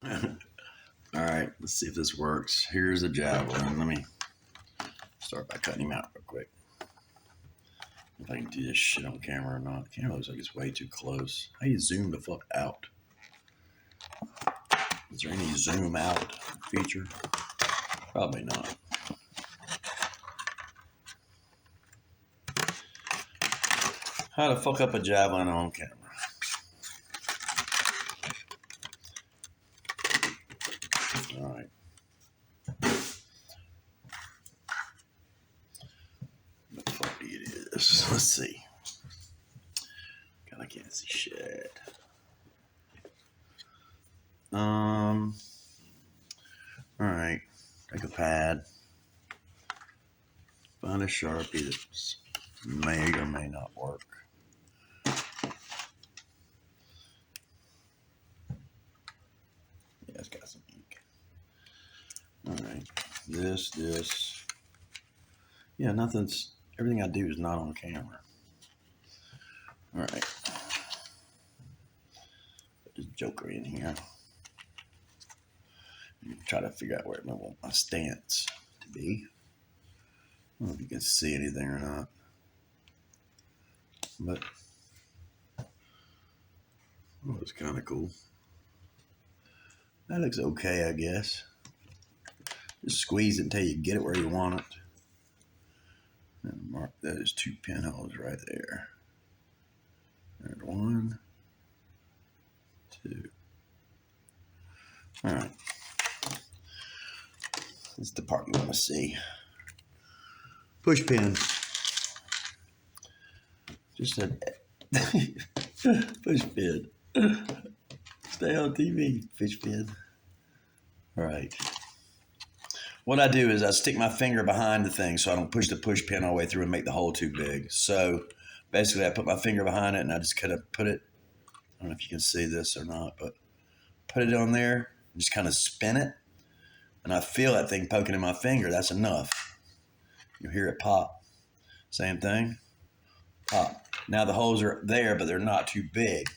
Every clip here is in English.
All right, let's see if this works. Here's a javelin. Let me start by cutting him out real quick. If I can do this shit on camera or not. The camera looks like it's way too close. How do you zoom the fuck out? Is there any zoom out feature? Probably not. How to fuck up a javelin on camera? All right. What the fuck it is? Let's see. God, I can't see shit. All right. Take a pad. Find a Sharpie that may or may not work. Yeah, it's got some ink. All right. This. Yeah, everything I do is not on camera. All right. Put this joker in here. Try to figure out where I want my stance to be. I don't know if you can see anything or not. But it's kind of cool. That looks okay, I guess. Just squeeze it until you get it where you want it. And mark that as 2 pinholes right there. There's 1, 2. All right. This is the part you want to see. Push pin. Just a push pin. Stay on TV, push pin. All right. What I do is I stick my finger behind the thing so I don't push the push pin all the way through and make the hole too big. So basically I put my finger behind it and I just kind of put it, I don't know if you can see this or not, but put it on there and just kind of spin it. And I feel that thing poking in my finger. That's enough. You'll hear it pop. Same thing. Pop. Now the holes are there, but they're not too big.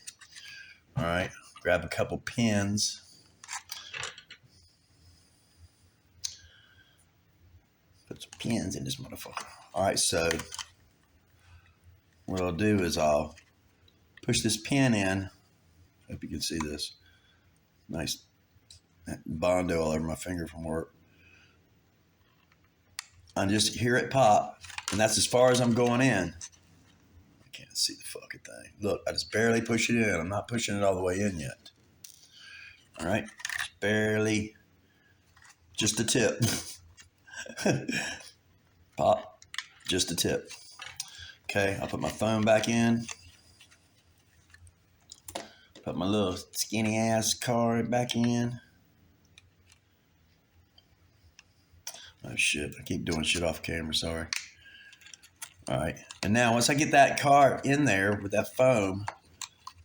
All right. Grab a couple pins. Put some pins in this motherfucker. All right, so what I'll do is I'll push this pin in. Hope you can see this. Nice Bondo all over my finger from work. I just hear it pop, and that's as far as I'm going in. I can't see the fucking thing. Look, I just barely push it in. I'm not pushing it all the way in yet. All right, just barely, just a tip. Pop, just a tip. Okay, I'll put my phone back in. Put my little skinny ass card back in. Oh shit, I keep doing shit off camera, sorry. All right, and now once I get that card in there with that foam,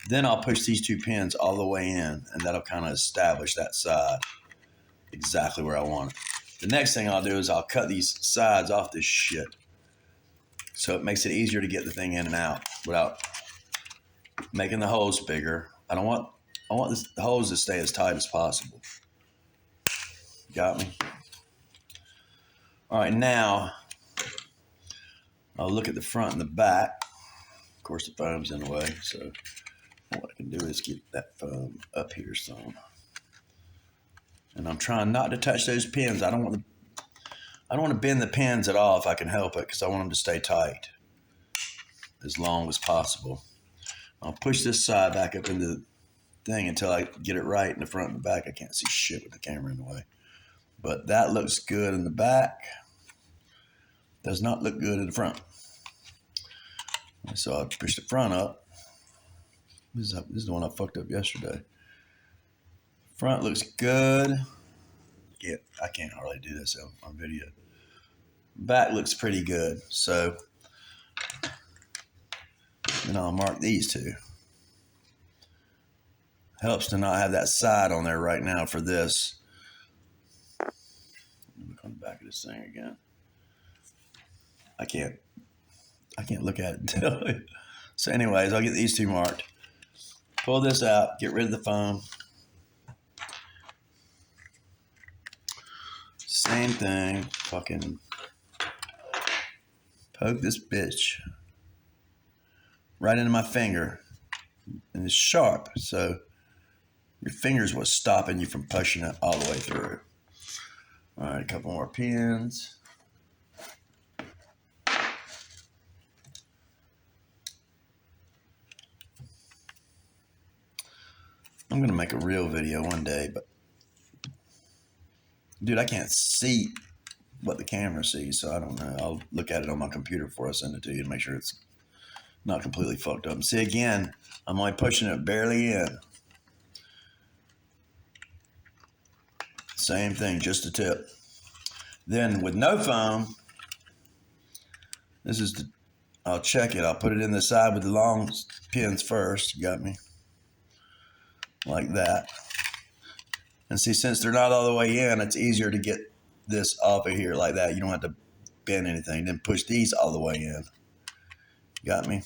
then I'll push these 2 pins all the way in, and that'll kind of establish that side exactly where I want it. The next thing I'll do is I'll cut these sides off this shit. So it makes it easier to get the thing in and out without making the holes bigger. I want the holes to stay as tight as possible. Got me? All right, now I'll look at the front and the back. Of course, the foam's in the way, so what I can do is get that foam up here some. And I'm trying not to touch those pins. I don't want to bend the pins at all if I can help it, because I want them to stay tight as long as possible. I'll push this side back up into the thing until I get it right in the front and the back. I can't see shit with the camera in the way. But that looks good in the back. Does not look good in the front. So I'll push the front up. This is the one I fucked up yesterday. Front looks good. Yeah, I can't hardly do this on video. Back looks pretty good. So then I'll mark these 2. Helps to not have that side on there right now for this. Look on the back of this thing again. I can't look at it until. So anyways, I'll get these 2 marked. Pull this out, get rid of the foam. Same thing. Fucking poke this bitch right into my finger. And it's sharp, so your finger's what's stopping you from pushing it all the way through. All right, a couple more pins. I'm gonna make a real video one day, but dude, I can't see what the camera sees, so I don't know. I'll look at it on my computer before I send it to you to make sure it's not completely fucked up. And see, again, I'm only pushing it barely in. Same thing, just a tip. Then with no foam, this is the, I'll check it. I'll put it in the side with the long pins first. You got me? Like that. And see, since they're not all the way in, it's easier to get this off of here like that. You don't have to bend anything. Then push these all the way in. Got me?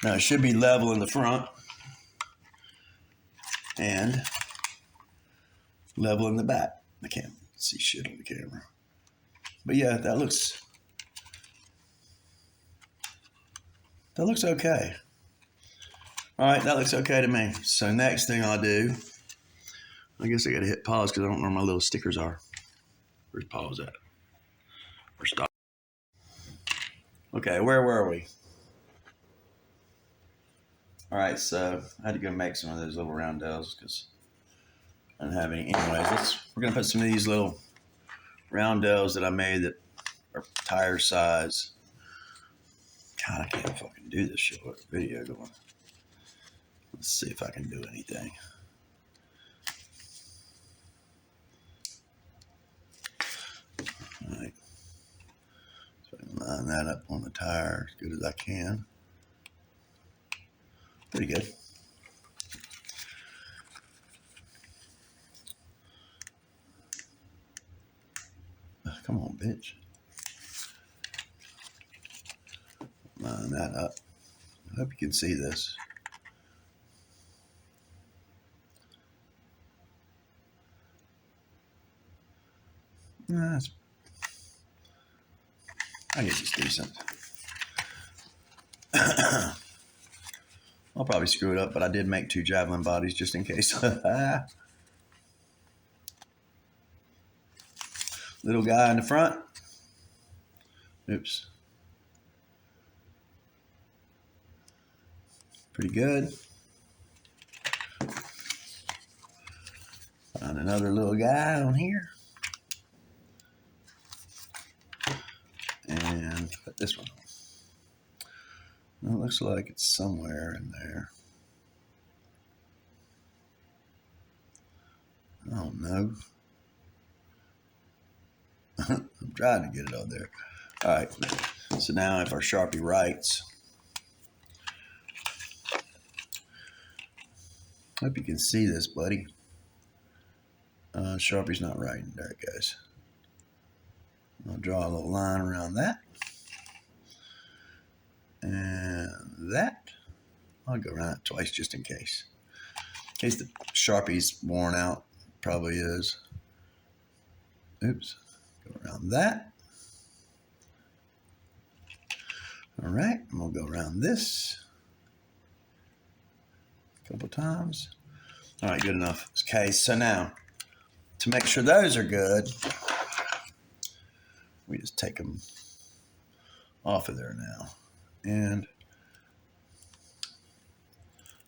Now it should be level in the front and level in the back. I can't see shit on the camera. But yeah, that looks okay. All right, that looks okay to me. So next thing I'll do, I guess I gotta hit pause because I don't know where my little stickers are. Where's pause at? Or stop. Okay, where were we? All right, so I had to go make some of those little roundels because I didn't have any. Anyways, we're gonna put some of these little roundels that I made that are tire size. God, I can't fucking do this shit with a video going. Let's see if I can do anything. All right. So I can line that up on the tire as good as I can. Pretty good. Come on, bitch. Line that up. I hope you can see this. Nah, I guess it's decent. I'll probably screw it up, but I did make 2 javelin bodies just in case. Little guy in the front. Oops. Pretty good. Find another little guy on here. And put this one on. Well, it looks like it's somewhere in there. I don't know. I'm trying to get it on there. All right. So now if our Sharpie writes, hope you can see this, buddy. Sharpie's not writing. There it goes. I'll draw a little line around that. And that. I'll go around it twice just in case. In case the Sharpie's worn out. Probably is. Oops. Go around that. All right. And we'll go around this a couple times. All right, good enough. Okay, so now to make sure those are good, we just take them off of there now. And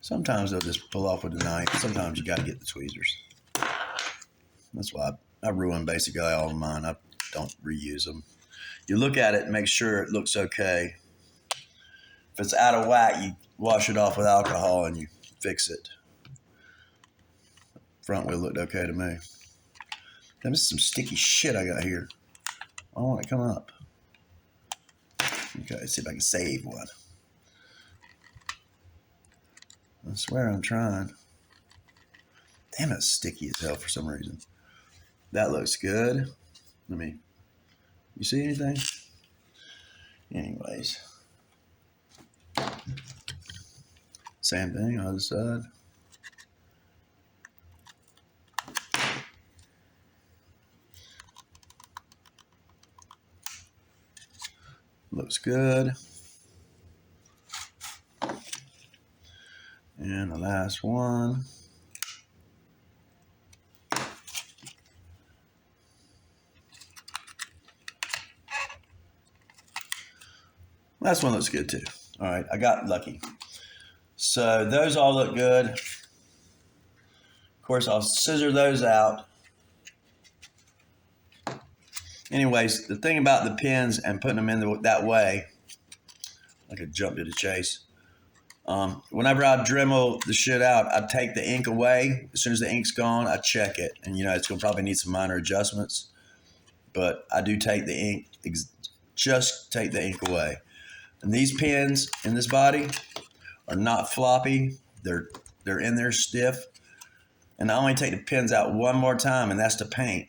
sometimes they'll just pull off with a knife. Sometimes you got to get the tweezers. That's why I ruin basically all of mine. I don't reuse them. You look at it and make sure it looks okay. If it's out of whack, you wash it off with alcohol and you fix it. Front wheel looked okay to me. Damn, this is some sticky shit I got here. I want it to come up. Okay, let's see if I can save one. I swear I'm trying. Damn, it's sticky as hell for some reason. That looks good. You see anything? Anyways. Same thing, other side. looks good. And the last one. Last one looks good too. All right, I got lucky. So those all look good. Of course, I'll scissor those out. Anyways, the thing about the pins and putting them in that way, I could jump to the chase. Whenever I Dremel the shit out, I take the ink away. As soon as the ink's gone, I check it. And, you know, it's going to probably need some minor adjustments. But I do take the ink, just take the ink away. And these pins in this body are not floppy. They're in there stiff. And I only take the pins out one more time, and that's to paint.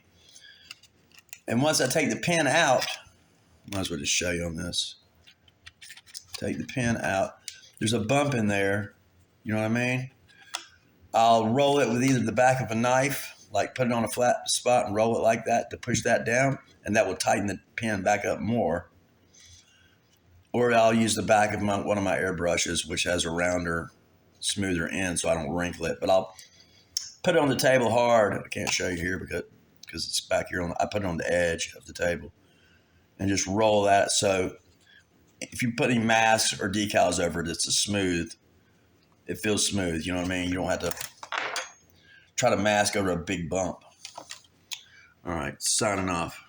And once I take the pin out, might as well just show you on this. Take the pin out. There's a bump in there. You know what I mean? I'll roll it with either the back of a knife, like put it on a flat spot and roll it like that to push that down, and that will tighten the pin back up more. Or I'll use the back of one of my airbrushes, which has a rounder, smoother end, so I don't wrinkle it. But I'll put it on the table hard. I can't show you here because it's back here. I put it on the edge of the table and just roll that. So if you put any masks or decals over it, it's smooth. It feels smooth. You know what I mean? You don't have to try to mask over a big bump. All right, signing off.